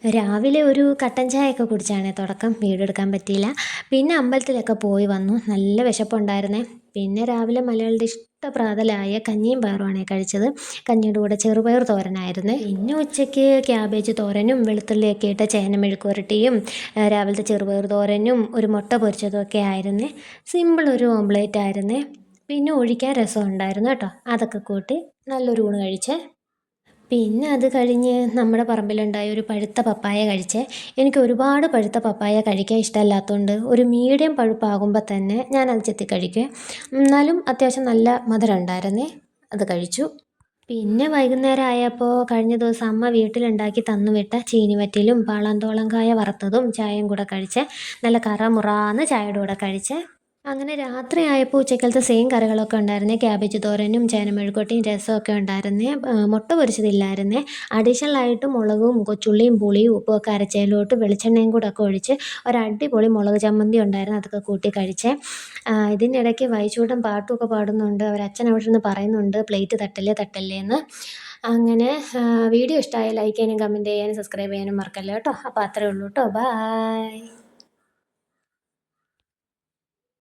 രാവിലെ ഒരു കട്ടൻ ചായയൊക്കെ കുടിച്ചാണേ തുടക്കം. വീഡിയോ എടുക്കാൻ പറ്റിയില്ല. പിന്നെ അമ്പലത്തിലൊക്കെ പോയി വന്നു. നല്ല വിശപ്പുണ്ടായിരുന്നേ. പിന്നെ രാവിലെ മലയാളിയുടെ ഇഷ്ടപ്രാതലായ കഞ്ഞിയും പയറുമാണേ കഴിച്ചത്. കഞ്ഞിയുടെ കൂടെ ചെറുപയർ തോരനായിരുന്നേ. പിന്നെ ഉച്ചയ്ക്ക് ക്യാബേജ് തോരനും വെളുത്തുള്ളിയൊക്കെ ഇട്ട ചേന മെഴുക്കുവരട്ടിയും രാവിലത്തെ ചെറുപയർ തോരനും ഒരു മുട്ട പൊരിച്ചതും ഒക്കെ ആയിരുന്നേ. സിമ്പിൾ ഒരു ഓംലേറ്റ് ആയിരുന്നേ. പിന്നെ ഒഴിക്കാൻ രസം ഉണ്ടായിരുന്നു കേട്ടോ. അതൊക്കെ കൂട്ടി നല്ലൊരു ഊണ് കഴിച്ചേ. പിന്നെ അത് കഴിഞ്ഞ് നമ്മുടെ പറമ്പിലുണ്ടായ ഒരു പഴുത്ത പപ്പായ കഴിച്ചേ. എനിക്ക് ഒരുപാട് പഴുത്ത പപ്പായ കഴിക്കാൻ ഇഷ്ടമല്ലാത്തതുകൊണ്ട് ഒരു മീഡിയം പഴുപ്പാകുമ്പോൾ തന്നെ ഞാനത് ചെത്തി കഴിക്കുവേ. എന്നാലും അത്യാവശ്യം നല്ല മധുരം ഉണ്ടായിരുന്നേ. അത് കഴിച്ചു. പിന്നെ വൈകുന്നേരം ആയപ്പോൾ കഴിഞ്ഞ ദിവസം അമ്മ വീട്ടിലുണ്ടാക്കി തന്നുവിട്ട ചീനിവറ്റയിലും പാളാന്തോളം കായ വറുത്തതും ചായയും കൂടെ കഴിച്ചേ. നല്ല കറമുറാന്ന് ചായയുടെ കൂടെ കഴിച്ചേ. അങ്ങനെ രാത്രിയായപ്പോൾ ഉച്ചക്കലത്തെ സെയിം കറികളൊക്കെ ഉണ്ടായിരുന്നേ. ക്യാബേജ് തോരനും ചേന മെഴുക്കുവരട്ടിയും രസമൊക്കെ ഉണ്ടായിരുന്നേ. മുട്ട പൊരിച്ചതില്ലായിരുന്നേ. അഡീഷണലായിട്ട് മുളകും കൊച്ചുള്ളിയും പുളിയും ഉപ്പും ഒക്കെ അരച്ചതിലോട്ട് വെളിച്ചെണ്ണയും കൂടെ ഒക്കെ ഒഴിച്ച് ഒരടിപൊളി മുളക് ചമ്മന്തി ഉണ്ടായിരുന്നു. അതൊക്കെ കൂട്ടി കഴിച്ചേ. ഇതിനിടയ്ക്ക് വൈചൂടൻ പാട്ടുമൊക്കെ പാടുന്നുണ്ട്. അവരച്ഛൻ അവിടെ നിന്ന് പറയുന്നുണ്ട് പ്ലേറ്റ് തട്ടല്ലേ തട്ടല്ലേ എന്ന്. അങ്ങനെ വീഡിയോ ഇഷ്ടമായി ലൈക്ക് ചെയ്യാനും കമൻറ്റ് ചെയ്യാനും സബ്സ്ക്രൈബ് ചെയ്യാനും മറക്കല്ലേ കേട്ടോ. അപ്പോൾ അത്രയേ ഉള്ളൂ കേട്ടോ. ബായ്.